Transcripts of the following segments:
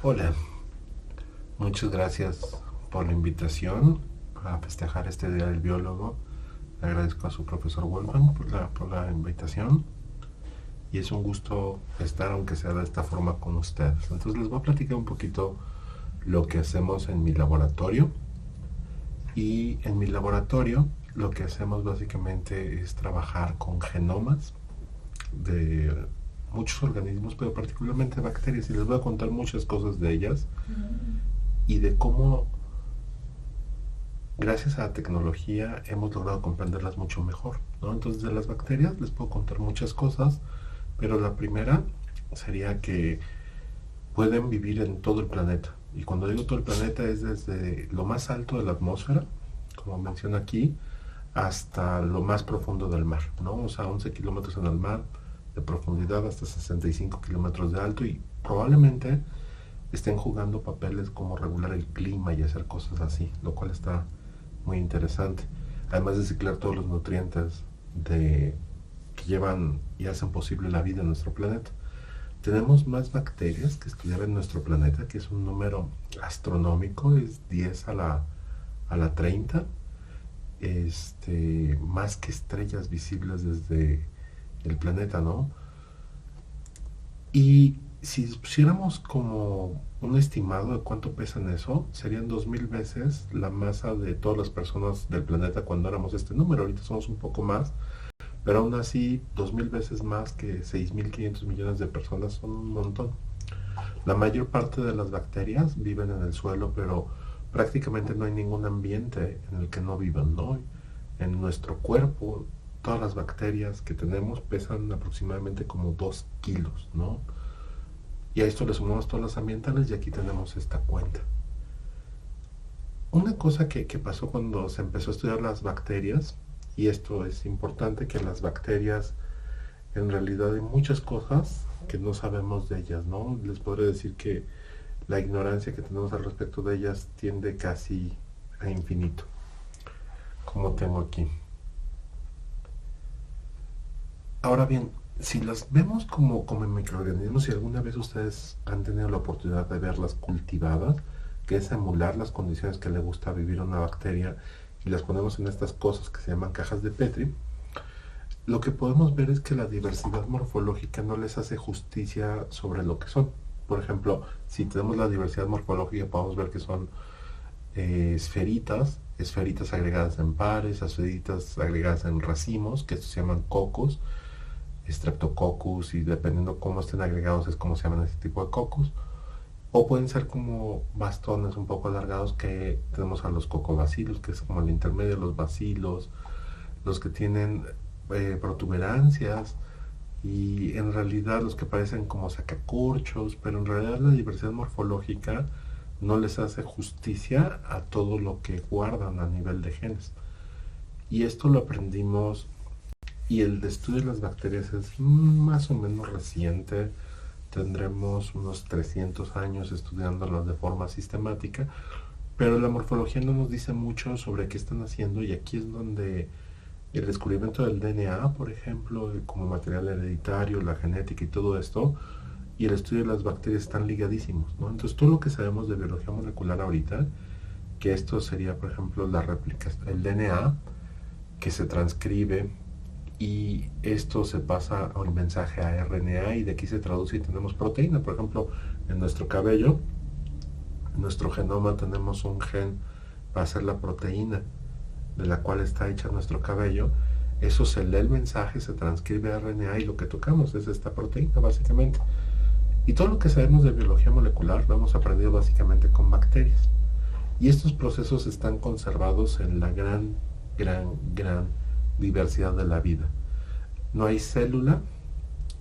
Hola, muchas gracias por la invitación a festejar este Día del Biólogo. Le agradezco a su profesor Wolfgang por la invitación y es un gusto estar, aunque sea de esta forma, con ustedes. Entonces les voy a platicar un poquito lo que hacemos en mi laboratorio. Y en mi laboratorio lo que hacemos básicamente es trabajar con genomas de muchos organismos, pero particularmente bacterias, y les voy a contar muchas cosas de ellas y de cómo gracias a la tecnología hemos logrado comprenderlas mucho mejor, ¿no? Entonces de las bacterias les puedo contar muchas cosas, pero la primera sería que pueden vivir en todo el planeta. Y cuando digo todo el planeta es desde lo más alto de la atmósfera, como menciona aquí, hasta lo más profundo del mar, ¿no? O sea, 11 kilómetros en el mar de profundidad hasta 65 kilómetros de alto, y probablemente estén jugando papeles como regular el clima y hacer cosas así, lo cual está muy interesante. Además de ciclar todos los nutrientes que llevan y hacen posible la vida en nuestro planeta. Tenemos más bacterias que estudiar en nuestro planeta, que es un número astronómico, es 10 a la 30, más que estrellas visibles desde el planeta, ¿no? Y si pusiéramos como un estimado de cuánto pesan eso, serían 2000 veces la masa de todas las personas del planeta cuando éramos este número. Ahorita somos un poco más, pero aún así 2000 veces más que 6500 millones de personas son un montón. La mayor parte de las bacterias viven en el suelo, pero prácticamente no hay ningún ambiente en el que no vivan, ¿no? En nuestro cuerpo, todas las bacterias que tenemos pesan aproximadamente como 2 kilos, ¿no? Y a esto le sumamos todas las ambientales y aquí tenemos esta cuenta. Una cosa que pasó cuando se empezó a estudiar las bacterias, y esto es importante, que las bacterias en realidad hay muchas cosas que no sabemos de ellas, ¿no? Les podré decir que la ignorancia que tenemos al respecto de ellas tiende casi a infinito, como tengo aquí. Ahora bien, si las vemos como microorganismos, si alguna vez ustedes han tenido la oportunidad de verlas cultivadas, que es emular las condiciones que le gusta vivir a una bacteria, y las ponemos en estas cosas que se llaman cajas de Petri, lo que podemos ver es que la diversidad morfológica no les hace justicia sobre lo que son. Por ejemplo, si tenemos la diversidad morfológica, podemos ver que son esferitas agregadas en pares, esferitas agregadas en racimos, que estos se llaman cocos, Streptococcus, y dependiendo cómo estén agregados es como se llaman este tipo de cocos. O pueden ser como bastones un poco alargados, que tenemos a los cocobacilos, que es como el intermedio de los bacilos, los que tienen protuberancias, y en realidad los que parecen como sacacorchos, pero en realidad la diversidad morfológica no les hace justicia a todo lo que guardan a nivel de genes. Y esto lo aprendimos, y el estudio de las bacterias es más o menos reciente. Tendremos unos 300 años estudiándolas de forma sistemática, pero la morfología no nos dice mucho sobre qué están haciendo, y aquí es donde el descubrimiento del DNA, por ejemplo, como material hereditario, la genética y todo esto, y el estudio de las bacterias están ligadísimos, ¿no? Entonces todo lo que sabemos de biología molecular ahorita, que esto sería, por ejemplo, la réplica, el DNA que se transcribe, y esto se pasa al mensaje a RNA, y de aquí se traduce y tenemos proteína. Por ejemplo, en nuestro cabello, en nuestro genoma tenemos un gen para hacer la proteína de la cual está hecha nuestro cabello. Eso se lee el mensaje, se transcribe a RNA, y lo que tocamos es esta proteína básicamente. Y todo lo que sabemos de biología molecular lo hemos aprendido básicamente con bacterias. Y estos procesos están conservados en la gran diversidad de la vida. No hay célula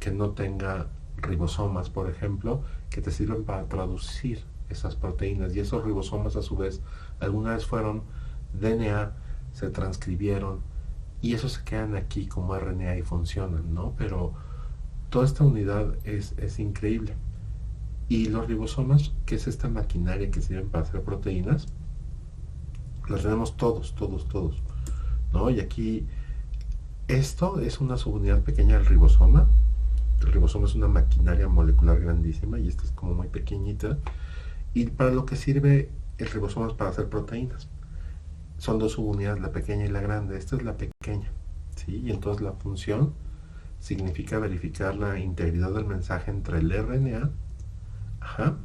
que no tenga ribosomas, por ejemplo, que te sirven para traducir esas proteínas, y esos ribosomas a su vez alguna vez fueron DNA, se transcribieron, y esos se quedan aquí como RNA y funcionan, ¿no? Pero toda esta unidad es increíble. Y los ribosomas, que es esta maquinaria que sirven para hacer proteínas, los tenemos todos, ¿no? Y aquí esto es una subunidad pequeña del ribosoma. El ribosoma es una maquinaria molecular grandísima, y esta es como muy pequeñita. Y para lo que sirve el ribosoma es para hacer proteínas. Son dos subunidades, la pequeña y la grande. Esta es la pequeña, ¿sí? Y entonces la función significa verificar la integridad del mensaje entre el RNA, ajá,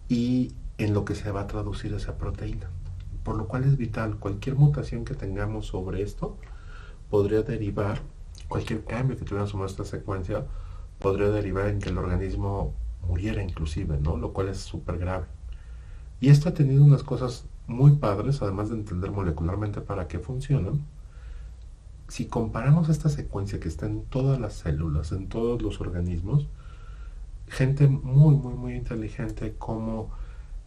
y en lo que se va a traducir esa proteína. Por lo cual es vital, cualquier mutación que tengamos sobre esto podría derivar, cualquier cambio que tuviéramos en nuestra secuencia, podría derivar en que el organismo muriera inclusive, ¿no? Lo cual es súper grave. Y esto ha tenido unas cosas muy padres, además de entender molecularmente para qué funcionan. Si comparamos esta secuencia que está en todas las células, en todos los organismos, gente muy, muy, muy inteligente como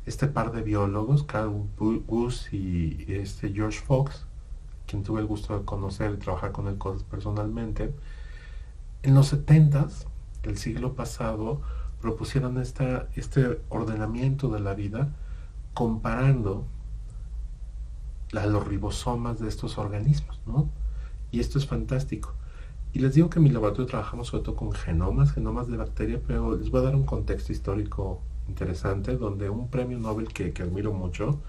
este par de biólogos, Carl Guth y George Fox, quien tuve el gusto de conocer y trabajar con él personalmente, en los 70s del siglo pasado propusieron este ordenamiento de la vida comparando los ribosomas de estos organismos, ¿no? Y esto es fantástico. Y les digo que en mi laboratorio trabajamos sobre todo con genomas de bacteria, pero les voy a dar un contexto histórico interesante, donde un premio Nobel que admiro mucho,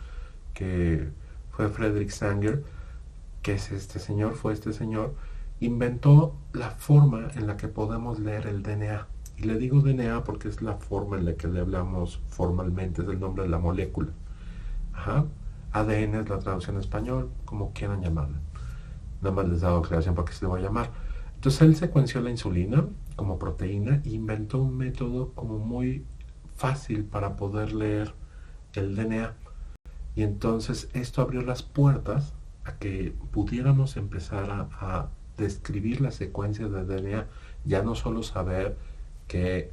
que fue Frederick Sanger, que es fue este señor, inventó la forma en la que podemos leer el DNA. Y le digo DNA porque es la forma en la que le hablamos formalmente, es el nombre de la molécula. Ajá. ADN es la traducción en español, como quieran llamarla. Nada más les hago aclaración para qué se le va a llamar. Entonces él secuenció la insulina como proteína e inventó un método como muy fácil para poder leer el DNA. Y entonces esto abrió las puertas a que pudiéramos empezar a describir la secuencia de DNA, ya no solo saber que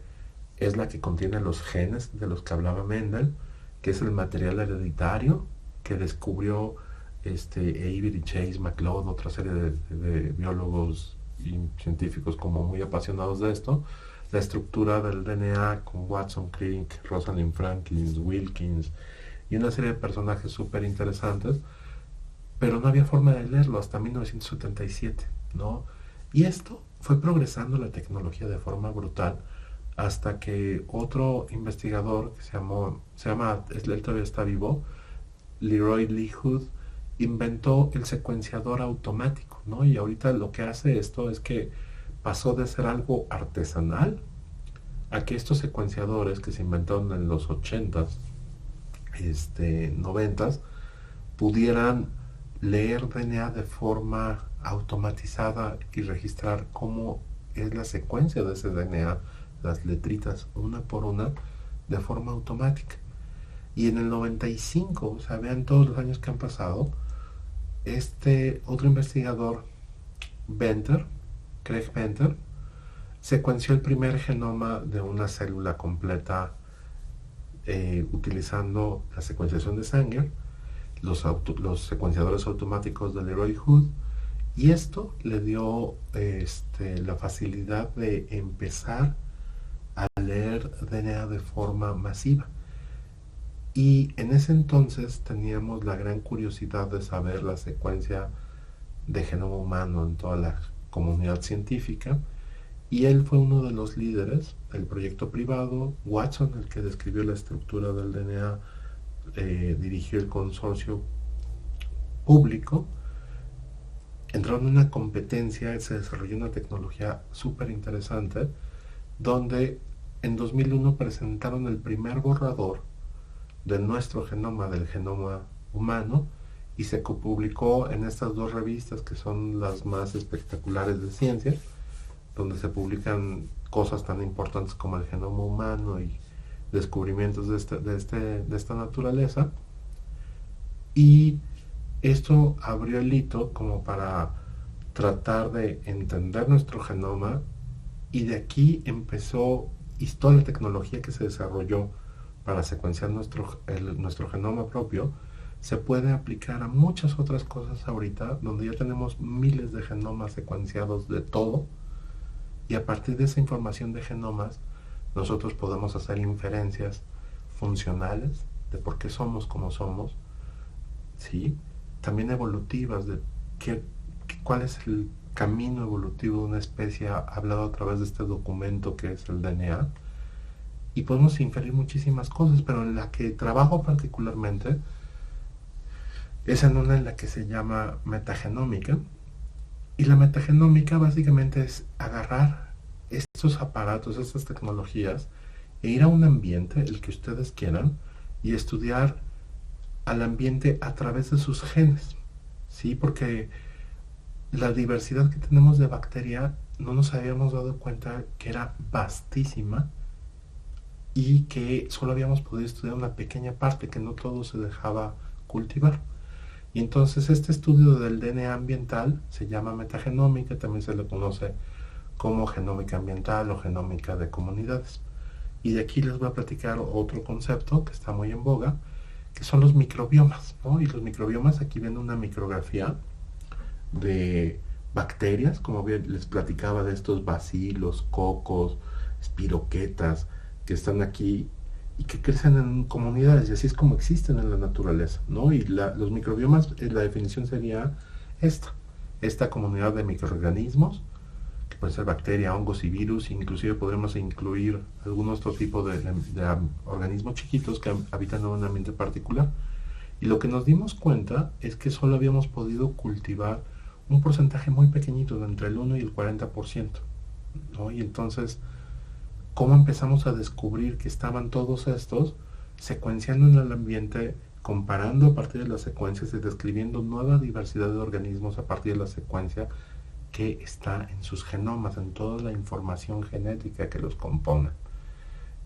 es la que contiene los genes de los que hablaba Mendel, que es el material hereditario que descubrió Avery Chase, McLeod, otra serie de biólogos y científicos como muy apasionados de esto, la estructura del DNA con Watson Crick, Rosalind Franklin, Wilkins y una serie de personajes súper interesantes, pero no había forma de leerlo hasta 1977, ¿no? Y esto fue progresando la tecnología de forma brutal hasta que otro investigador que él todavía está vivo, Leroy Lee Hood, inventó el secuenciador automático, ¿no? Y ahorita lo que hace esto es que pasó de ser algo artesanal a que estos secuenciadores que se inventaron en los 80s, 90s, pudieran leer DNA de forma automatizada y registrar cómo es la secuencia de ese DNA, las letritas una por una, de forma automática. Y en el 95, o sea, vean todos los años que han pasado, este otro investigador, Craig Venter, secuenció el primer genoma de una célula completa utilizando la secuenciación de Sanger, los secuenciadores automáticos de Leroy Hood, y esto le dio la facilidad de empezar a leer DNA de forma masiva. Y en ese entonces teníamos la gran curiosidad de saber la secuencia de genoma humano en toda la comunidad científica, y él fue uno de los líderes del proyecto privado. Watson, el que describió la estructura del DNA, dirigió el consorcio público, entró en una competencia, se desarrolló una tecnología súper interesante, donde en 2001 presentaron el primer borrador de nuestro genoma, del genoma humano, y se publicó en estas dos revistas que son las más espectaculares de ciencia, donde se publican cosas tan importantes como el genoma humano y descubrimientos de esta naturaleza. Y esto abrió el hito como para tratar de entender nuestro genoma, y de aquí empezó toda la tecnología que se desarrolló para secuenciar nuestro genoma propio. Se puede aplicar a muchas otras cosas ahorita, donde ya tenemos miles de genomas secuenciados de todo, y a partir de esa información de genomas nosotros podemos hacer inferencias funcionales de por qué somos como somos, ¿sí? También evolutivas, de cuál es el camino evolutivo de una especie hablado a través de este documento que es el DNA, y podemos inferir muchísimas cosas, pero en la que trabajo particularmente es en una en la que se llama metagenómica. Y la metagenómica básicamente es agarrar estos aparatos, estas tecnologías, e ir a un ambiente, el que ustedes quieran, y estudiar al ambiente a través de sus genes, ¿sí? Porque la diversidad que tenemos de bacteria no nos habíamos dado cuenta que era vastísima y que solo habíamos podido estudiar una pequeña parte, que no todo se dejaba cultivar. Y entonces este estudio del DNA ambiental se llama metagenómica, también se le conoce como genómica ambiental o genómica de comunidades. Y de aquí les voy a platicar otro concepto que está muy en boga, que son los microbiomas, ¿no? Y los microbiomas, aquí viene una micrografía de bacterias, como bien les platicaba de estos bacilos, cocos, espiroquetas, que están aquí y que crecen en comunidades, y así es como existen en la naturaleza, ¿no? Y los microbiomas, la definición sería esta comunidad de microorganismos, que pueden ser bacterias, hongos y virus, inclusive podremos incluir algún otro tipo de organismos chiquitos que habitan en un ambiente particular. Y lo que nos dimos cuenta es que solo habíamos podido cultivar un porcentaje muy pequeñito, de entre el 1 y el 40%, ¿no? Y entonces, ¿cómo empezamos a descubrir que estaban todos estos secuenciando en el ambiente, comparando a partir de las secuencias y describiendo nueva diversidad de organismos a partir de la secuencia que está en sus genomas, en toda la información genética que los compone?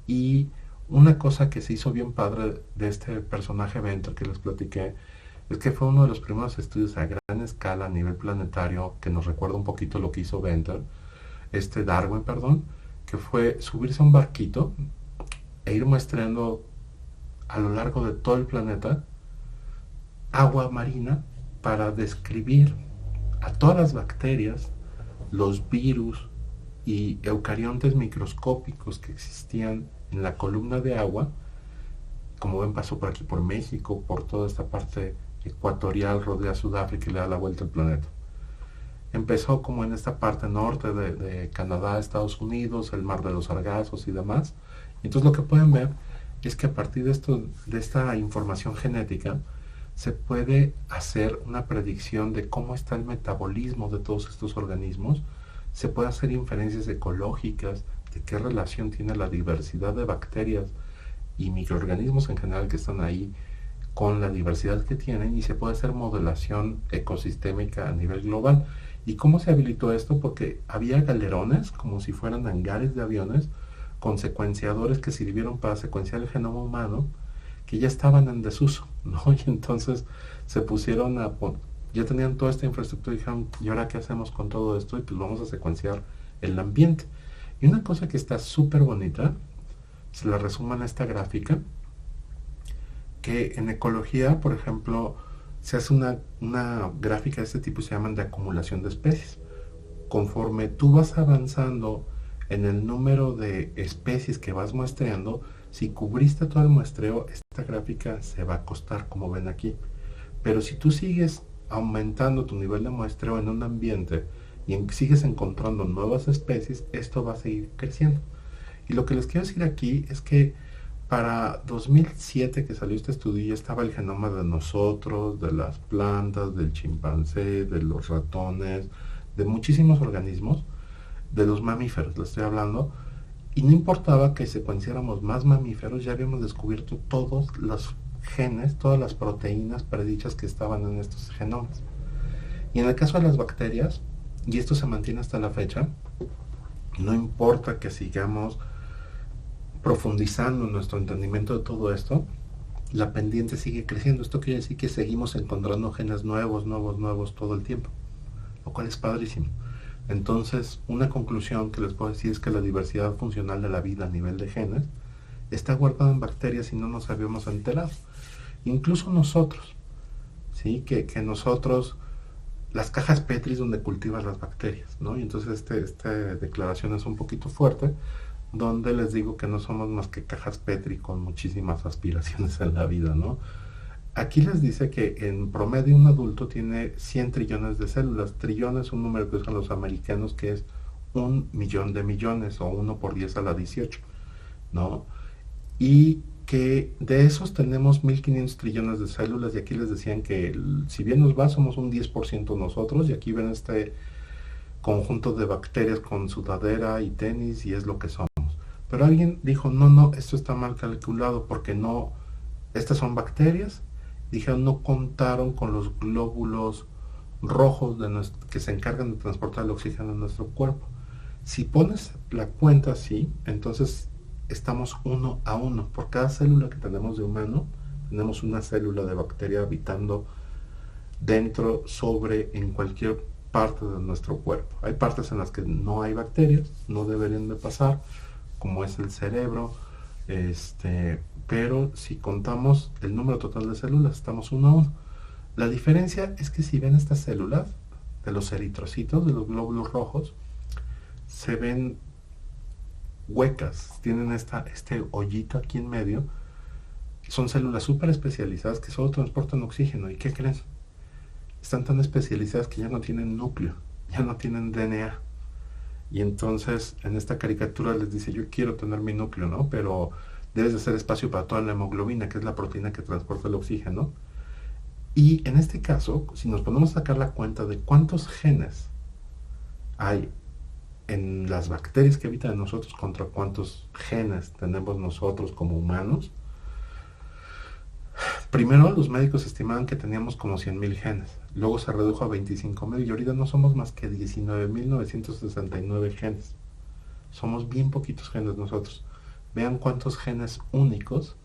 Y una cosa que se hizo bien padre de este personaje Venter que les platiqué, es que fue uno de los primeros estudios a gran escala a nivel planetario, que nos recuerda un poquito lo que hizo Venter, Darwin, perdón, que fue subirse a un barquito e ir muestreando a lo largo de todo el planeta agua marina para describir a todas las bacterias, los virus y eucariontes microscópicos que existían en la columna de agua. Como ven, pasó por aquí, por México, por toda esta parte ecuatorial, rodea Sudáfrica y le da la vuelta al planeta. Empezó como en esta parte norte de Canadá, Estados Unidos, el mar de los Sargazos y demás. Entonces lo que pueden ver es que a partir de esta información genética se puede hacer una predicción de cómo está el metabolismo de todos estos organismos, se puede hacer inferencias ecológicas de qué relación tiene la diversidad de bacterias y microorganismos en general que están ahí con la diversidad que tienen, y se puede hacer modelación ecosistémica a nivel global. ¿Y cómo se habilitó esto? Porque había galerones, como si fueran hangares de aviones, con secuenciadores que sirvieron para secuenciar el genoma humano, que ya estaban en desuso, ¿no? Y entonces se pusieron ya tenían toda esta infraestructura y dijeron, ¿y ahora qué hacemos con todo esto? Y pues vamos a secuenciar el ambiente. Y una cosa que está súper bonita, se la resumo en esta gráfica, que en ecología, por ejemplo, se hace una gráfica de este tipo, se llaman de acumulación de especies. Conforme tú vas avanzando en el número de especies que vas muestreando, si cubriste todo el muestreo, esta gráfica se va a acostar, como ven aquí. Pero si tú sigues aumentando tu nivel de muestreo en un ambiente y sigues encontrando nuevas especies, esto va a seguir creciendo. Y lo que les quiero decir aquí es que para 2007, que salió este estudio, ya estaba el genoma de nosotros, de las plantas, del chimpancé, de los ratones, de muchísimos organismos, de los mamíferos, les estoy hablando, y no importaba que secuenciáramos más mamíferos, ya habíamos descubierto todos los genes, todas las proteínas predichas que estaban en estos genomas. Y en el caso de las bacterias, y esto se mantiene hasta la fecha, no importa que sigamos profundizando en nuestro entendimiento de todo esto, la pendiente sigue creciendo. Esto quiere decir que seguimos encontrando genes nuevos todo el tiempo, lo cual es padrísimo. Entonces, una conclusión que les puedo decir es que la diversidad funcional de la vida a nivel de genes está guardada en bacterias y no nos habíamos enterado. Incluso nosotros, ¿sí? Que nosotros, las cajas Petri donde cultivas las bacterias, ¿no? Y entonces esta declaración es un poquito fuerte, donde les digo que no somos más que cajas Petri con muchísimas aspiraciones en la vida, ¿no? Aquí les dice que en promedio un adulto tiene 100 trillones de células. Trillón es un número que usan los americanos, que es 1 millón de millones, o 1 por 10 a la 18. ¿no? Y que de esos tenemos 1500 trillones de células, y aquí les decían que si bien nos va, somos un 10% nosotros, y aquí ven este conjunto de bacterias con sudadera y tenis, y es lo que somos. Pero alguien dijo, no, no, esto está mal calculado, porque no, estas son bacterias. Dijeron, no contaron con los glóbulos rojos que se encargan de transportar el oxígeno en nuestro cuerpo. Si pones la cuenta así, entonces estamos 1 a 1. Por cada célula que tenemos de humano, tenemos una célula de bacteria habitando dentro, sobre, en cualquier parte de nuestro cuerpo. Hay partes en las que no hay bacterias, no deberían de pasar, como es el cerebro, pero si contamos el número total de células, estamos 1 a 1. La diferencia es que si ven estas células, de los eritrocitos, de los glóbulos rojos, se ven huecas, tienen este hoyito aquí en medio. Son células súper especializadas que solo transportan oxígeno. ¿Y qué creen? Están tan especializadas que ya no tienen núcleo, ya no tienen DNA. Y entonces en esta caricatura les dice, yo quiero tener mi núcleo, ¿no? Pero debes de hacer espacio para toda la hemoglobina, que es la proteína que transporta el oxígeno. Y en este caso, si nos ponemos a sacar la cuenta de cuántos genes hay en las bacterias que habitan en nosotros contra cuántos genes tenemos nosotros como humanos, primero los médicos estimaban que teníamos como 100.000 genes, luego se redujo a 25.000 y ahorita no somos más que 19.969 genes. Somos bien poquitos genes nosotros. Vean cuántos genes únicos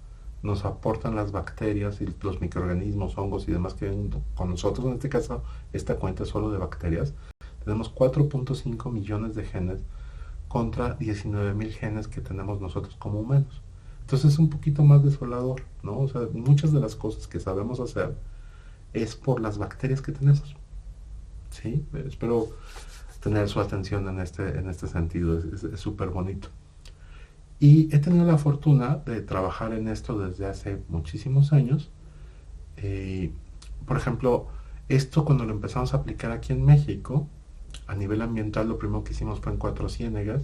nos aportan las bacterias y los microorganismos, hongos y demás que ven con nosotros. En este caso, esta cuenta es solo de bacterias. Tenemos 4.5 millones de genes contra 19.000 genes que tenemos nosotros como humanos. Entonces es un poquito más desolador, ¿no? O sea, muchas de las cosas que sabemos hacer es por las bacterias que tenemos. ¿Sí? Espero tener su atención en este sentido. Es súper bonito. Y he tenido la fortuna de trabajar en esto desde hace muchísimos años. Por ejemplo, esto cuando lo empezamos a aplicar aquí en México, a nivel ambiental, lo primero que hicimos fue en Cuatro Ciénegas,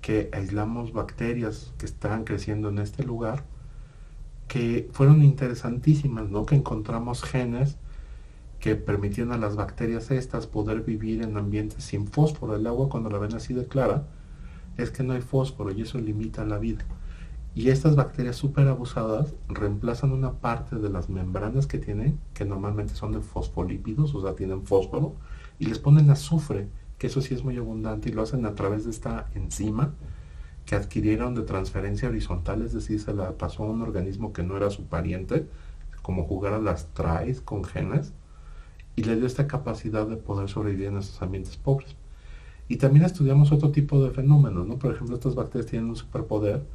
que aislamos bacterias que estaban creciendo en este lugar, que fueron interesantísimas, ¿no? Que encontramos genes que permitían a las bacterias estas poder vivir en ambientes sin fósforo. El agua, cuando la ven así de clara, es que no hay fósforo y eso limita la vida. Y estas bacterias súper abusadas reemplazan una parte de las membranas que tienen, que normalmente son de fosfolípidos, o sea, tienen fósforo, y les ponen azufre, que eso sí es muy abundante, y lo hacen a través de esta enzima que adquirieron de transferencia horizontal, es decir, se la pasó a un organismo que no era su pariente, como jugar a las traes con genes, y le dio esta capacidad de poder sobrevivir en esos ambientes pobres. Y también estudiamos otro tipo de fenómenos, ¿no? Por ejemplo, estas bacterias tienen un superpoder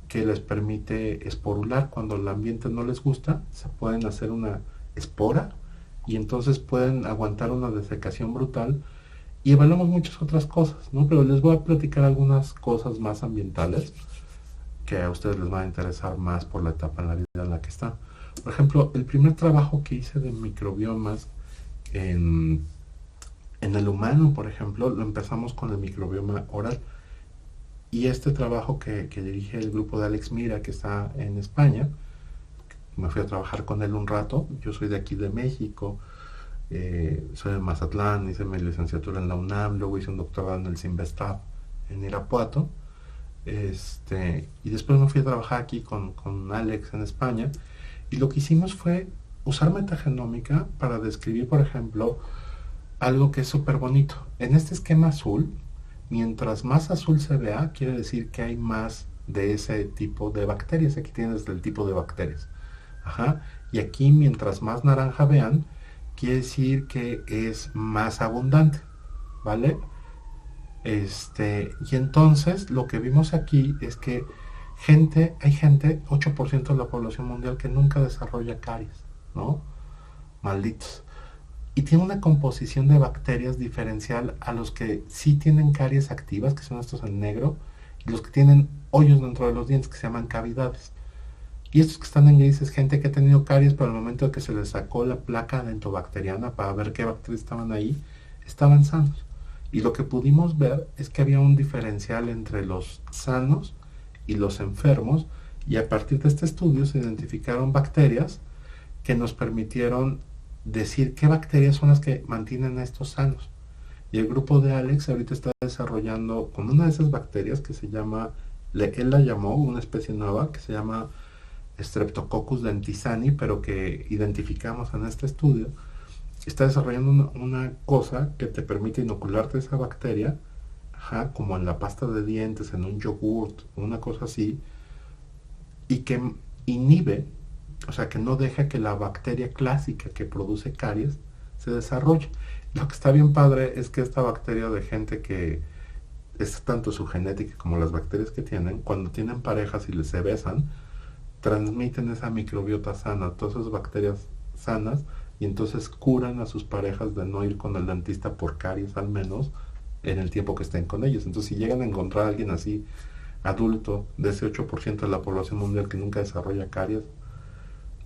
que les permite esporular. Cuando el ambiente no les gusta, se pueden hacer una espora y entonces pueden aguantar una desecación brutal. Y evaluamos muchas otras cosas, ¿no? Pero les voy a platicar algunas cosas más ambientales que a ustedes les van a interesar más por la etapa en la vida en la que están. Por ejemplo, el primer trabajo que hice de microbiomas en el humano, por ejemplo, lo empezamos con el microbioma oral. Y este trabajo que dirige el grupo de Alex Mira, que está en España, me fui a trabajar con él un rato. Yo soy de aquí de México, soy de Mazatlán, hice mi licenciatura en la UNAM, luego hice un doctorado en el CIMBESTAB en Irapuato, y después me fui a trabajar aquí con Alex en España, y lo que hicimos fue usar metagenómica para describir, por ejemplo, algo que es súper bonito. En este esquema azul, mientras más azul se vea, quiere decir que hay más de ese tipo de bacterias. Aquí tienes el tipo de bacterias. Ajá. Y aquí, mientras más naranja vean, quiere decir que es más abundante. ¿Vale? Y entonces lo que vimos aquí es que hay gente, 8% de la población mundial, que nunca desarrolla caries, ¿no? Malditos. Y tiene una composición de bacterias diferencial a los que sí tienen caries activas, que son estos en negro, y los que tienen hoyos dentro de los dientes, que se llaman cavidades. Y estos que están en gris es gente que ha tenido caries, pero al momento de que se les sacó la placa dentobacteriana para ver qué bacterias estaban ahí, estaban sanos. Y lo que pudimos ver es que había un diferencial entre los sanos y los enfermos, y a partir de este estudio se identificaron bacterias que nos permitieron decir qué bacterias son las que mantienen a estos sanos. Y el grupo de Alex ahorita está desarrollando con una de esas bacterias que se llama, él la llamó una especie nueva que se llama Streptococcus dentisani, pero que identificamos en este estudio. Está desarrollando una cosa que te permite inocularte esa bacteria, como en la pasta de dientes, en un yogurt, una cosa así, y que inhibe, o sea, que no deja que la bacteria clásica que produce caries se desarrolle. Lo que está bien padre es que esta bacteria de gente que es tanto su genética como las bacterias que tienen, cuando tienen parejas y se besan, transmiten esa microbiota sana, todas esas bacterias sanas, y entonces curan a sus parejas de no ir con el dentista por caries al menos en el tiempo que estén con ellos. Entonces si llegan a encontrar a alguien así, adulto, de ese 8% de la población mundial que nunca desarrolla caries,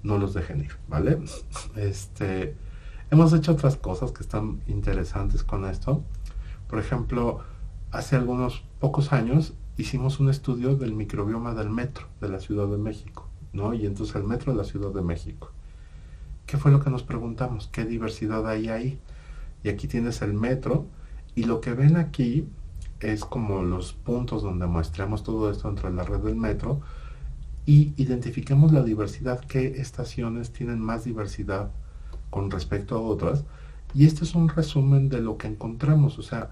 no los dejen ir, ¿vale? Hemos hecho otras cosas que están interesantes con esto. Por ejemplo, hace algunos pocos años hicimos un estudio del microbioma del metro de la Ciudad de México, ¿no? Y entonces el metro de la Ciudad de México. ¿Qué fue lo que nos preguntamos? ¿Qué diversidad hay ahí? Y aquí tienes el metro, y lo que ven aquí es como los puntos donde muestramos todo esto entre la red del metro, y identificamos la diversidad, qué estaciones tienen más diversidad con respecto a otras, y este es un resumen de lo que encontramos. O sea,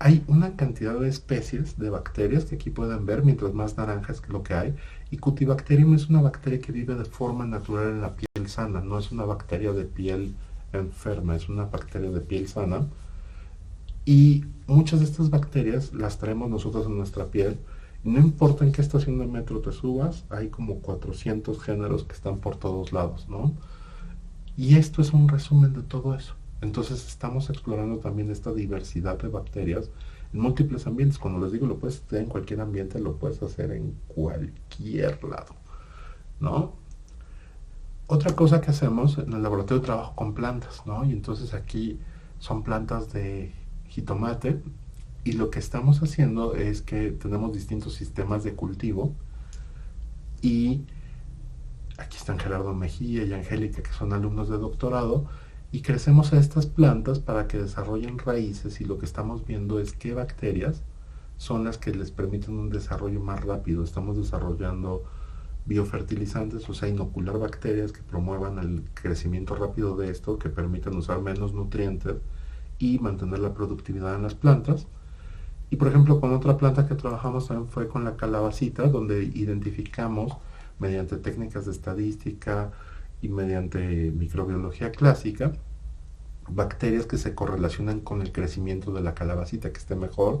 hay una cantidad de especies de bacterias que aquí pueden ver, mientras más naranjas que lo que hay, y Cutibacterium es una bacteria que vive de forma natural en la piel sana, no es una bacteria de piel enferma, es una bacteria de piel sana, y muchas de estas bacterias las traemos nosotros en nuestra piel, y no importa en qué estación de metro te subas, hay como 400 géneros que están por todos lados, ¿no? Y esto es un resumen de todo eso. Entonces estamos explorando también esta diversidad de bacterias en múltiples ambientes. Cuando les digo lo puedes hacer en cualquier ambiente, lo puedes hacer en cualquier lado, ¿no? Otra cosa que hacemos en el laboratorio, trabajo con plantas, ¿no? Y entonces aquí son plantas de jitomate, y lo que estamos haciendo es que tenemos distintos sistemas de cultivo, y aquí están Gerardo Mejía y Angélica, que son alumnos de doctorado, y crecemos a estas plantas para que desarrollen raíces, y lo que estamos viendo es qué bacterias son las que les permiten un desarrollo más rápido. Estamos desarrollando biofertilizantes, o sea, inocular bacterias que promuevan el crecimiento rápido de esto, que permitan usar menos nutrientes y mantener la productividad en las plantas. Y por ejemplo, con otra planta que trabajamos también fue con la calabacita, donde identificamos mediante técnicas de estadística y mediante microbiología clásica bacterias que se correlacionan con el crecimiento de la calabacita, que esté mejor,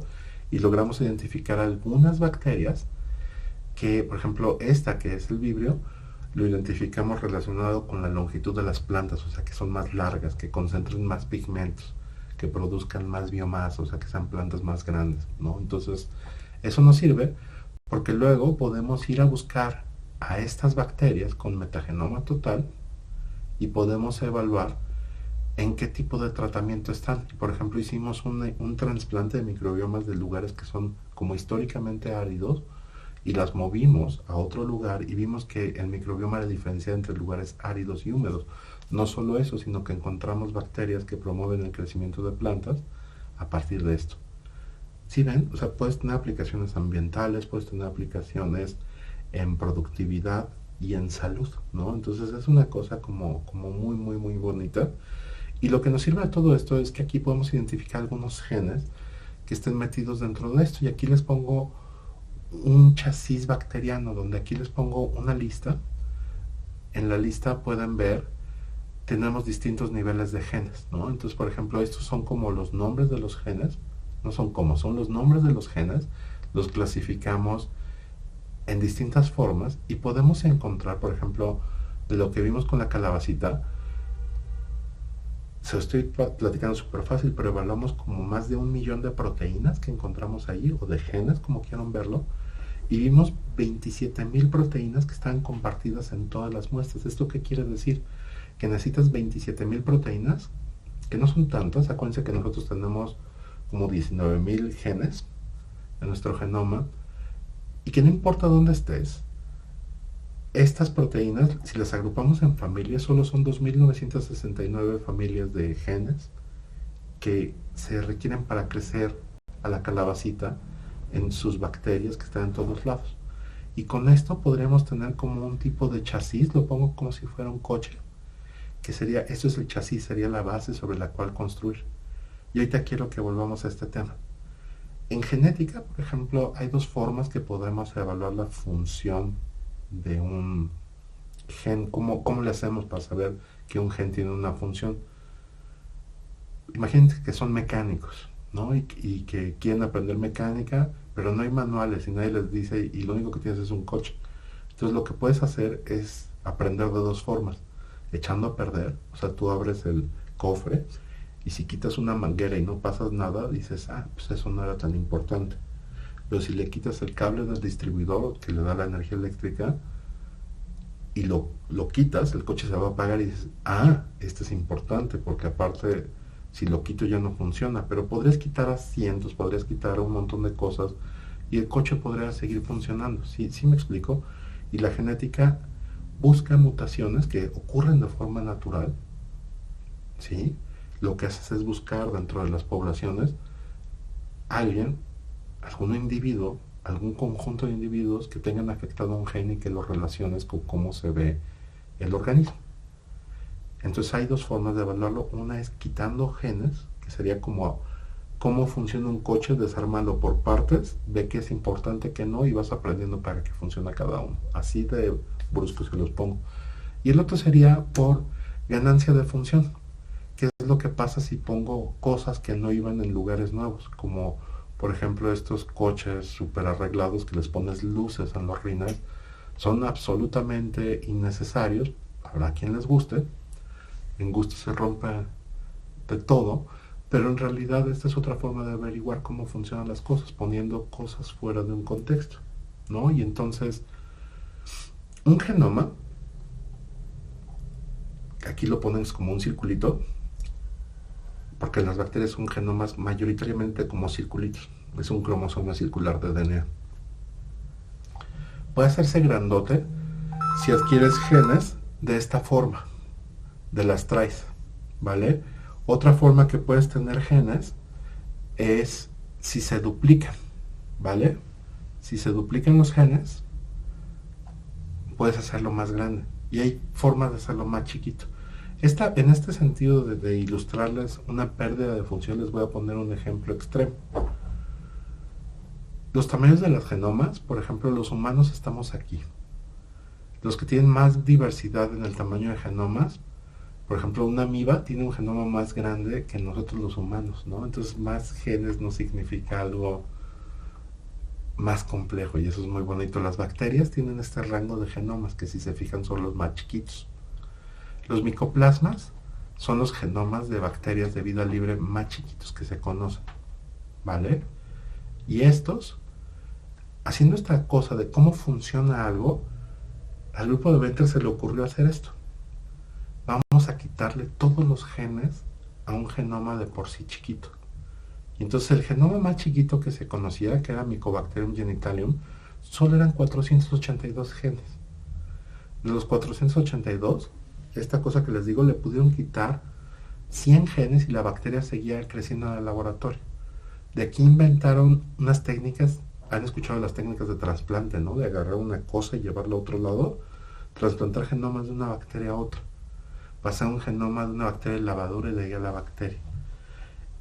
y logramos identificar algunas bacterias que, por ejemplo, esta que es el vibrio, lo identificamos relacionado con la longitud de las plantas, o sea, que son más largas, que concentren más pigmentos, que produzcan más biomasa, o sea, que sean plantas más grandes, ¿no? Entonces, eso nos sirve porque luego podemos ir a buscar a estas bacterias con metagenoma total y podemos evaluar en qué tipo de tratamiento están. Por ejemplo, hicimos un trasplante de microbiomas de lugares que son como históricamente áridos, y las movimos a otro lugar, y vimos que el microbioma era diferenciado entre lugares áridos y húmedos. No solo eso, sino que encontramos bacterias que promueven el crecimiento de plantas a partir de esto. ¿Sí ven? O sea, puedes tener aplicaciones ambientales, puedes tener aplicaciones en productividad y en salud, ¿no? Entonces es una cosa como muy, muy, muy bonita. Y lo que nos sirve de todo esto es que aquí podemos identificar algunos genes que estén metidos dentro de esto. Y aquí les pongo un chasis bacteriano, donde aquí les pongo una lista. En la lista pueden ver, tenemos distintos niveles de genes, ¿no? Entonces, por ejemplo, estos son como los nombres de los genes, no son como, son los nombres de los genes, los clasificamos en distintas formas, y podemos encontrar, por ejemplo, de lo que vimos con la calabacita. Se lo estoy platicando súper fácil, pero evaluamos como más de 1.000.000 de proteínas que encontramos ahí, o de genes, como quieran verlo, y vimos 27.000 proteínas que están compartidas en todas las muestras. ¿Esto qué quiere decir? Que necesitas 27.000 proteínas, que no son tantas. Acuérdense que nosotros tenemos como 19.000 genes en nuestro genoma, y que no importa dónde estés, estas proteínas, si las agrupamos en familias, solo son 2.969 familias de genes que se requieren para crecer a la calabacita en sus bacterias que están en todos lados. Y con esto podríamos tener como un tipo de chasis, lo pongo como si fuera un coche, que sería, esto es el chasis, sería la base sobre la cual construir. Y ahorita quiero que volvamos a este tema. En genética, por ejemplo, hay dos formas que podemos evaluar la función de un gen. ¿Cómo le hacemos para saber que un gen tiene una función? Imagínense que son mecánicos, ¿no? Y que quieren aprender mecánica, pero no hay manuales y nadie les dice, y lo único que tienes es un coche. Entonces lo que puedes hacer es aprender de dos formas. Echando a perder, o sea, tú abres el cofre y si quitas una manguera y no pasas nada, dices, pues eso no era tan importante. Pero si le quitas el cable del distribuidor que le da la energía eléctrica y lo quitas, el coche se va a apagar y dices, esto es importante porque aparte si lo quito ya no funciona. Pero podrías quitar asientos, podrías quitar un montón de cosas y el coche podría seguir funcionando. ¿Sí me explico? Y la genética busca mutaciones que ocurren de forma natural, ¿sí? Lo que haces es buscar dentro de las poblaciones algún individuo, algún conjunto de individuos que tengan afectado un gen y que lo relaciones con cómo se ve el organismo. Entonces hay dos formas de evaluarlo. Una es quitando genes, que sería como cómo funciona un coche, desarmando por partes, ve qué es importante, qué no, y vas aprendiendo para qué funciona cada uno. Así de bruscos que los pongo. Y el otro sería por ganancia de función. ¿Qué es lo que pasa si pongo cosas que no iban en lugares nuevos? Como por ejemplo estos coches súper arreglados que les pones luces en los rines. Son absolutamente innecesarios. Habrá quien les guste. En gusto se rompe de todo. Pero en realidad esta es otra forma de averiguar cómo funcionan las cosas, poniendo cosas fuera de un contexto, ¿no? Y entonces, un genoma, aquí lo pones como un circulito, porque las bacterias son genomas mayoritariamente como circulitos. Es un cromosoma circular de DNA. Puede hacerse grandote si adquieres genes de esta forma, de las traes, ¿vale? Otra forma que puedes tener genes es si se duplican, ¿vale? Si se duplican los genes, puedes hacerlo más grande. Y hay formas de hacerlo más chiquito. En este sentido de ilustrarles una pérdida de función, les voy a poner un ejemplo extremo. Los tamaños de los genomas, por ejemplo, los humanos estamos aquí. Los que tienen más diversidad en el tamaño de genomas, por ejemplo, una amiba tiene un genoma más grande que nosotros los humanos, ¿no? Entonces, más genes no significa algo más complejo y eso es muy bonito. Las bacterias tienen este rango de genomas que si se fijan son los más chiquitos. Los micoplasmas son los genomas de bacterias de vida libre más chiquitos que se conocen, ¿vale? Y estos, haciendo esta cosa de cómo funciona algo, al grupo de Venter se le ocurrió hacer esto. Vamos a quitarle todos los genes a un genoma de por sí chiquito. Y entonces el genoma más chiquito que se conocía, que era Mycobacterium genitalium, solo eran 482 genes. De los 482, esta cosa que les digo, le pudieron quitar 100 genes y la bacteria seguía creciendo en el laboratorio. De aquí inventaron unas técnicas, han escuchado las técnicas de trasplante, ¿no? De agarrar una cosa y llevarla a otro lado, trasplantar genomas de una bacteria a otra, pasar un genoma de una bacteria en lavadura y de ahí a la bacteria.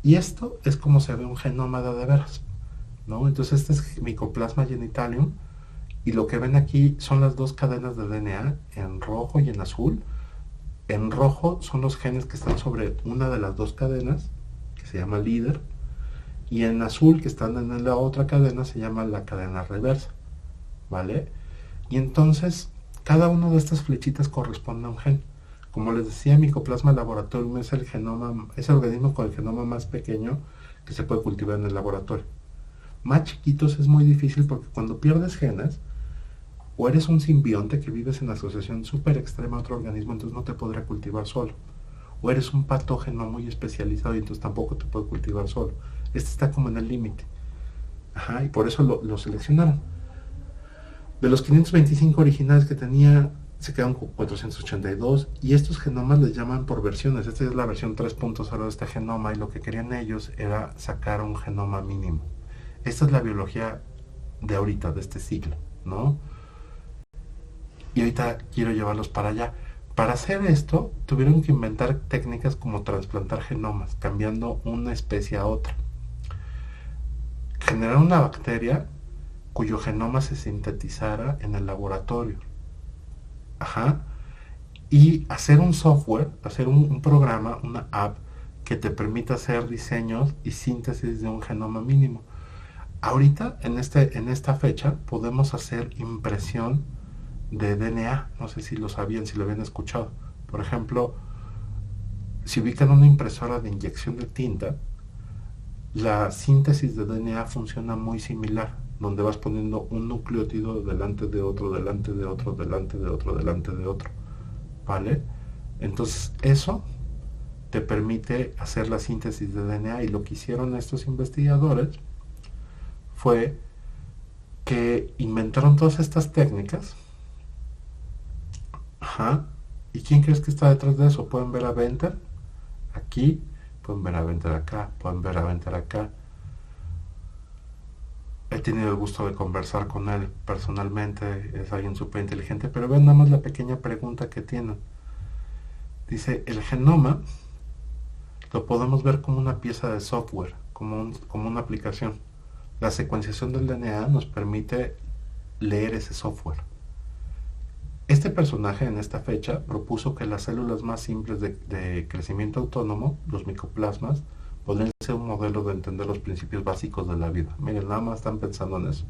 Y esto es como se ve un genoma de veras, ¿no? Entonces este es Mycoplasma genitalium y lo que ven aquí son las dos cadenas de DNA en rojo y en azul. En rojo son los genes que están sobre una de las dos cadenas, que se llama líder, y en azul, que están en la otra cadena, se llama la cadena reversa, ¿vale? Y entonces, cada una de estas flechitas corresponde a un gen. Como les decía, Mycoplasma laboratorium es el organismo con el genoma más pequeño que se puede cultivar en el laboratorio. Más chiquitos es muy difícil porque cuando pierdes genes, o eres un simbionte que vives en asociación súper extrema a otro organismo, entonces no te podrá cultivar solo. O eres un patógeno muy especializado y entonces tampoco te puede cultivar solo. Este está como en el límite. Y por eso lo seleccionaron. De los 525 originales que tenía, se quedan con 482 y estos genomas les llaman por versiones. Esta es la versión 3.0 de este genoma y lo que querían ellos era sacar un genoma mínimo. Esta es la biología de ahorita, de este siglo, ¿no? Y ahorita quiero llevarlos para allá. Para hacer esto, tuvieron que inventar técnicas como trasplantar genomas, cambiando una especie a otra. Generar una bacteria cuyo genoma se sintetizara en el laboratorio. Ajá. Y hacer un software, hacer un programa, una app que te permita hacer diseños y síntesis de un genoma mínimo. Ahorita, en esta fecha, podemos hacer impresión de DNA. No sé si lo sabían, si lo habían escuchado. Por ejemplo, si ubican una impresora de inyección de tinta, la síntesis de DNA funciona muy similar, donde vas poniendo un nucleótido delante de otro, delante de otro, delante de otro, delante de otro, ¿vale? Entonces eso te permite hacer la síntesis de DNA, y lo que hicieron estos investigadores fue que inventaron todas estas técnicas. Ajá. ¿Y quién crees que está detrás de eso? Pueden ver a Venter aquí, pueden ver a Venter acá, pueden ver a Venter acá. He tenido el gusto de conversar con él personalmente, es alguien súper inteligente, pero vean nada más la pequeña pregunta que tienen. Dice, el genoma lo podemos ver como una pieza de software, como una aplicación. La secuenciación del DNA nos permite leer ese software. Este personaje en esta fecha propuso que las células más simples de crecimiento autónomo, los micoplasmas, podrían ser un modelo de entender los principios básicos de la vida. Miren, nada más están pensando en eso.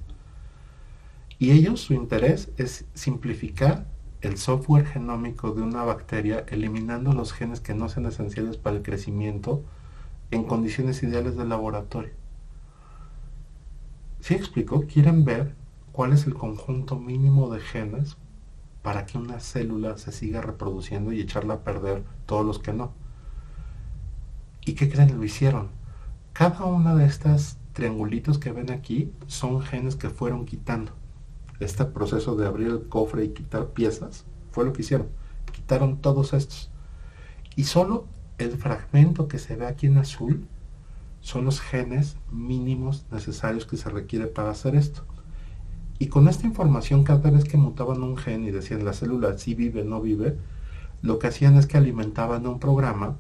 Y ellos, su interés es simplificar el software genómico de una bacteria, eliminando los genes que no sean esenciales para el crecimiento en condiciones ideales de laboratorio. ¿Sí explico? Quieren ver cuál es el conjunto mínimo de genes para que una célula se siga reproduciendo y echarla a perder todos los que no. ¿Y qué creen? Lo hicieron. Cada una de estas triangulitos que ven aquí son genes que fueron quitando. Este proceso de abrir el cofre y quitar piezas fue lo que hicieron. Quitaron todos estos. Y solo el fragmento que se ve aquí en azul son los genes mínimos necesarios que se requiere para hacer esto. Y con esta información, cada vez que mutaban un gen y decían la célula sí vive, no vive, lo que hacían es que alimentaban un programa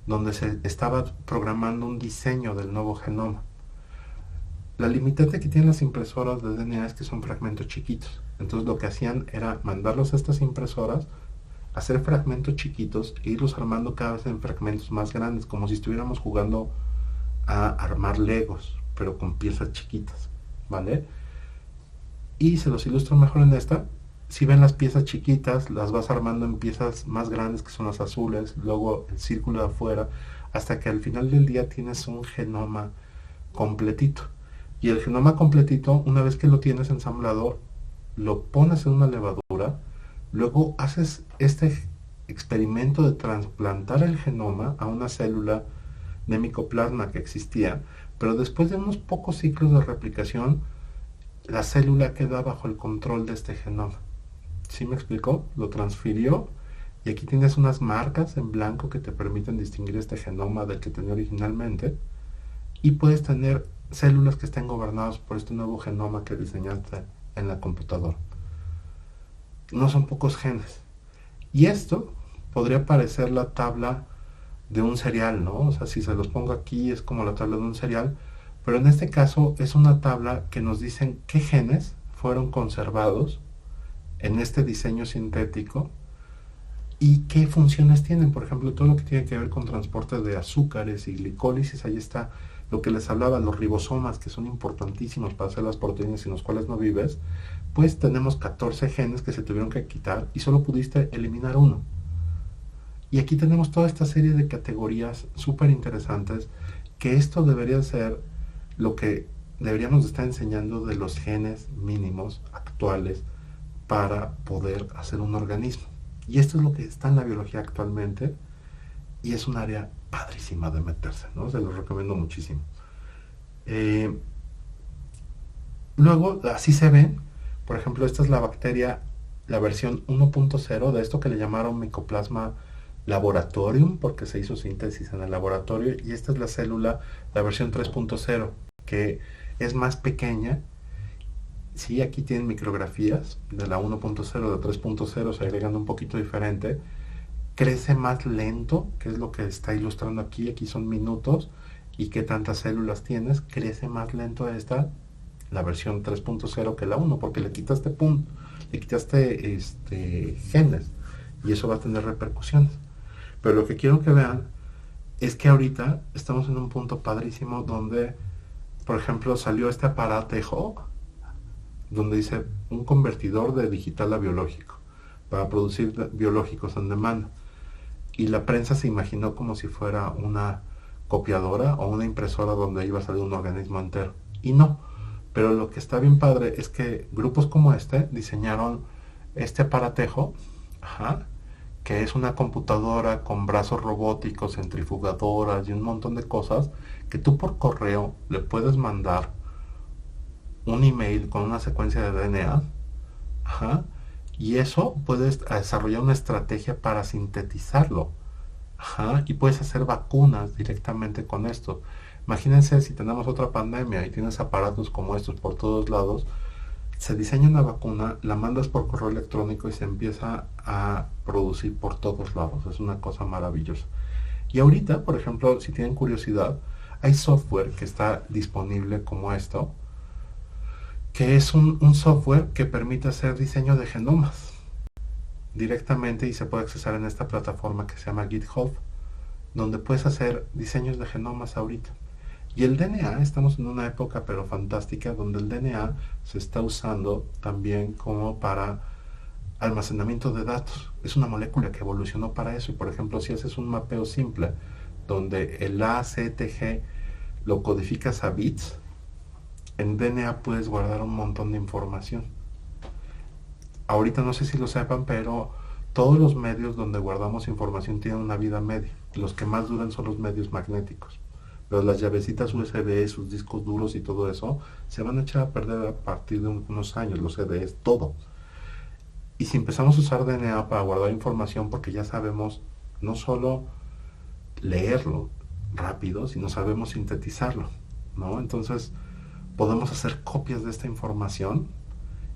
donde se estaba programando un diseño del nuevo genoma. La limitante que tienen las impresoras de DNA es que son fragmentos chiquitos. Entonces lo que hacían era mandarlos a estas impresoras, hacer fragmentos chiquitos e irlos armando cada vez en fragmentos más grandes, como si estuviéramos jugando a armar Legos, pero con piezas chiquitas, ¿vale? Y se los ilustro mejor en esta. Si ven las piezas chiquitas, las vas armando en piezas más grandes, que son las azules, luego el círculo de afuera, hasta que al final del día tienes un genoma completito. Y el genoma completito, una vez que lo tienes ensamblado, lo pones en una levadura, luego haces este experimento de trasplantar el genoma a una célula de micoplasma que existía, pero después de unos pocos ciclos de replicación, la célula queda bajo el control de este genoma. ¿Sí me explicó? Lo transfirió y aquí tienes unas marcas en blanco que te permiten distinguir este genoma del que tenía originalmente, y puedes tener células que estén gobernadas por este nuevo genoma que diseñaste en la computadora. No son pocos genes. Y esto podría parecer la tabla de un cereal, ¿no? O sea, si se los pongo aquí es como la tabla de un cereal, pero en este caso es una tabla que nos dicen qué genes fueron conservados en este diseño sintético y qué funciones tienen. Por ejemplo, todo lo que tiene que ver con transporte de azúcares y glicólisis, ahí está lo que les hablaba, los ribosomas, que son importantísimos para hacer las proteínas sin los cuales no vives. Pues tenemos 14 genes que se tuvieron que quitar y solo pudiste eliminar uno. Y aquí tenemos toda esta serie de categorías súper interesantes, que esto debería ser lo que deberíamos estar enseñando de los genes mínimos actuales para poder hacer un organismo. Y esto es lo que está en la biología actualmente y es un área padrísima de meterse, ¿no? Se los recomiendo muchísimo. Luego, así se ven Por ejemplo, esta es la bacteria, la versión 1.0 de esto que le llamaron Mycoplasma laboratorium, porque se hizo síntesis en el laboratorio, y esta es la célula, la versión 3.0, que es más pequeña. Sí, aquí tienen micrografías de la 1.0, de 3.0, se agregan un poquito diferente. Crece más lento, que es lo que está ilustrando aquí. Aquí son minutos y qué tantas células tienes. Crece más lento esta, la versión 3.0, que la 1, porque le quitaste genes, y eso va a tener repercusiones. Pero lo que quiero que vean es que ahorita estamos en un punto padrísimo donde, por ejemplo, salió este aparatejo donde dice un convertidor de digital a biológico para producir biológicos en demanda. Y la prensa se imaginó como si fuera una copiadora o una impresora donde iba a salir un organismo entero. Y no. Pero lo que está bien padre es que grupos como este diseñaron este aparatejo, que es una computadora con brazos robóticos, centrifugadoras y un montón de cosas que tú por correo le puedes mandar un email con una secuencia de DNA, y eso puedes desarrollar una estrategia para sintetizarlo, y puedes hacer vacunas directamente con esto. Imagínense si tenemos otra pandemia y tienes aparatos como estos por todos lados, se diseña una vacuna, la mandas por correo electrónico y se empieza a producir por todos lados. Es una cosa maravillosa. Y ahorita, por ejemplo, si tienen curiosidad, hay software que está disponible como esto, que es un software que permite hacer diseño de genomas directamente, y se puede accesar en esta plataforma que se llama GitHub, donde puedes hacer diseños de genomas ahorita. Y el DNA, estamos en una época pero fantástica, donde el DNA se está usando también como para almacenamiento de datos. Es una molécula que evolucionó para eso. Y por ejemplo, si haces un mapeo simple, donde el ACTG lo codificas a bits, en DNA puedes guardar un montón de información. Ahorita no sé si lo sepan, pero todos los medios donde guardamos información tienen una vida media. Los que más duran son los medios magnéticos. Pero las llavecitas USB, sus discos duros y todo eso, se van a echar a perder a partir de unos años, los CDs, todo. Y si empezamos a usar DNA para guardar información, porque ya sabemos no solo leerlo rápido, sino sabemos sintetizarlo, ¿no? Entonces, podemos hacer copias de esta información.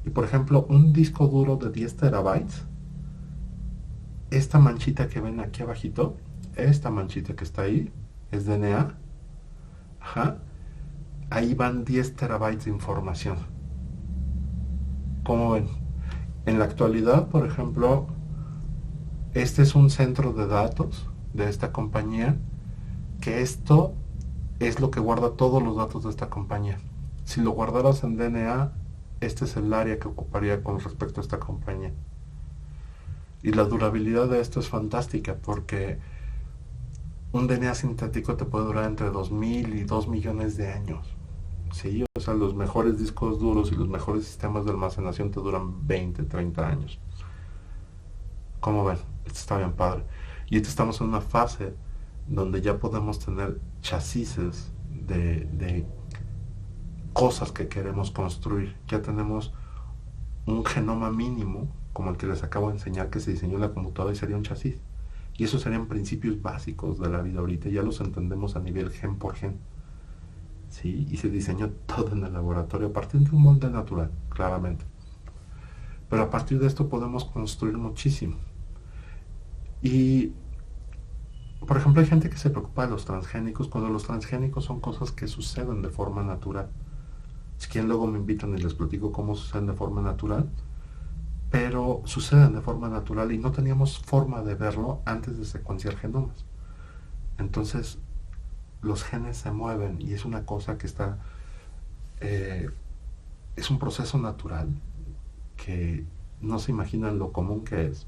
Y por ejemplo, un disco duro de 10 terabytes, esta manchita que ven aquí abajito, esta manchita que está ahí, es DNA. Ahí van 10 terabytes de información. ¿Cómo ven? En la actualidad, por ejemplo, este es un centro de datos de esta compañía, que esto es lo que guarda todos los datos de esta compañía. Si lo guardaras en DNA, este es el área que ocuparía con respecto a esta compañía. Y la durabilidad de esto es fantástica, porque un DNA sintético te puede durar entre 2000 y 2 millones de años. Sí, o sea, los mejores discos duros y los mejores sistemas de almacenación te duran 20, 30 años. ¿Cómo ven? Esto está bien padre. Y ahorita estamos en una fase donde ya podemos tener chasis de cosas que queremos construir. Ya tenemos un genoma mínimo, como el que les acabo de enseñar, que se diseñó en la computadora, y sería un chasis. Y esos serían principios básicos de la vida ahorita. Ya los entendemos a nivel gen por gen. ¿Sí? Y se diseñó todo en el laboratorio a partir de un molde natural, claramente. Pero a partir de esto podemos construir muchísimo. Y, por ejemplo, hay gente que se preocupa de los transgénicos, cuando los transgénicos son cosas que suceden de forma natural. Si quieren, luego me invitan y les platico cómo suceden de forma natural. Pero suceden de forma natural y no teníamos forma de verlo antes de secuenciar genomas. Entonces, los genes se mueven y es una cosa que está... es un proceso natural que no se imaginan lo común que es.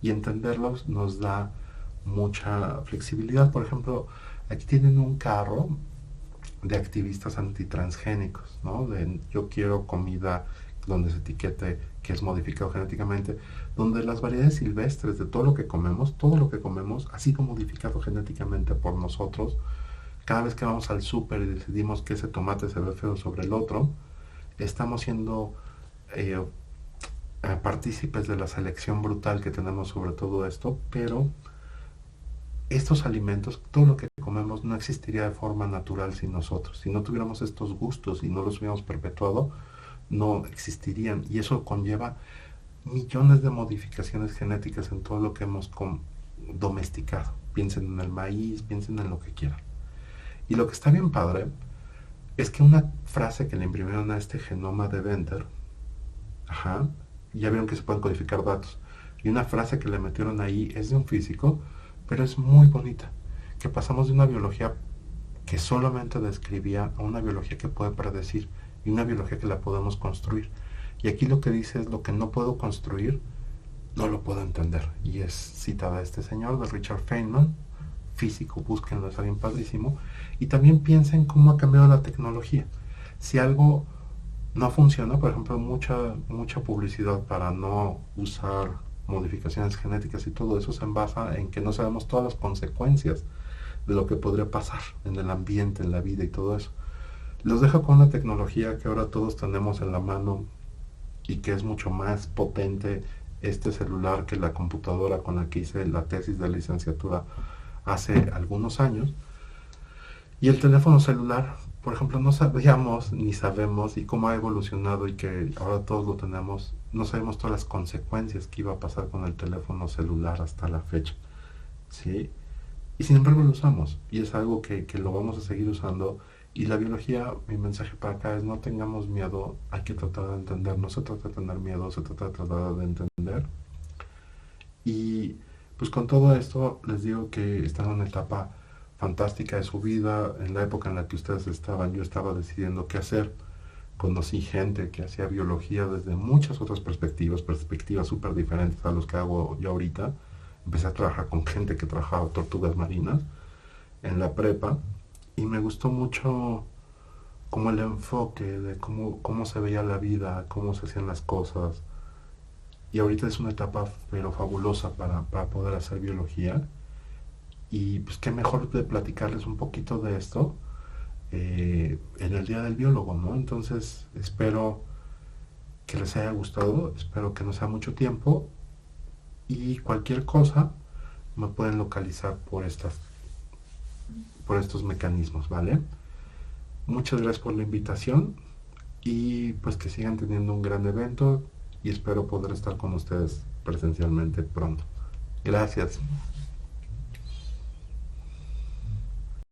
Y entenderlos nos da mucha flexibilidad. Por ejemplo, aquí tienen un carro de activistas antitransgénicos, ¿no? De yo quiero comida donde se etiquete que es modificado genéticamente, donde las variedades silvestres de todo lo que comemos ha sido modificado genéticamente por nosotros. Cada vez que vamos al súper y decidimos que ese tomate se ve feo sobre el otro, estamos siendo eh, partícipes de la selección brutal que tenemos sobre todo esto, pero estos alimentos, todo lo que comemos no existiría de forma natural sin nosotros. Si no tuviéramos estos gustos y no los hubiéramos perpetuado, no existirían. Y eso conlleva millones de modificaciones genéticas en todo lo que hemos domesticado. Piensen en el maíz, piensen en lo que quieran. Y lo que está bien padre es que una frase que le imprimieron a este genoma de Venter, ajá, ya vieron que se pueden codificar datos, y una frase que le metieron ahí es de un físico, pero es muy bonita, que pasamos de una biología que solamente describía a una biología que puede predecir y una biología que la podemos construir. Y aquí lo que dice es: lo que no puedo construir, no lo puedo entender. Y es cita de este señor, de Richard Feynman, físico, búsquenlo, es alguien padrísimo. Y también piensen cómo ha cambiado la tecnología. Si algo no funciona, por ejemplo, mucha publicidad para no usar modificaciones genéticas y todo eso se basa en que no sabemos todas las consecuencias de lo que podría pasar en el ambiente, en la vida y todo eso. Los dejo con una tecnología que ahora todos tenemos en la mano y que es mucho más potente este celular que la computadora con la que hice la tesis de licenciatura hace algunos años. Y el teléfono celular, por ejemplo, no sabíamos ni sabemos, y cómo ha evolucionado y que ahora todos lo tenemos, no sabemos todas las consecuencias que iba a pasar con el teléfono celular hasta la fecha, ¿sí? Y sin embargo lo usamos, y es algo que lo vamos a seguir usando. Y la biología, mi mensaje para acá es: no tengamos miedo, hay que tratar de entender, no se trata de tener miedo, se trata de tratar de entender. Y pues con todo esto les digo que están en una etapa fantástica de su vida. En la época en la que ustedes estaban, yo estaba decidiendo qué hacer. Conocí gente que hacía biología desde muchas otras perspectivas súper diferentes a los que hago yo ahorita. Empecé a trabajar con gente que trabajaba tortugas marinas en la prepa, y me gustó mucho como el enfoque de cómo se veía la vida, cómo se hacían las cosas. Y ahorita es una etapa pero fabulosa para poder hacer biología. Y pues qué mejor de platicarles un poquito de esto en el Día del Biólogo, ¿no? Entonces espero que les haya gustado, espero que no sea mucho tiempo, y cualquier cosa me pueden localizar por estos mecanismos, ¿vale? Muchas gracias por la invitación, y pues que sigan teniendo un gran evento, y espero poder estar con ustedes presencialmente pronto. Gracias.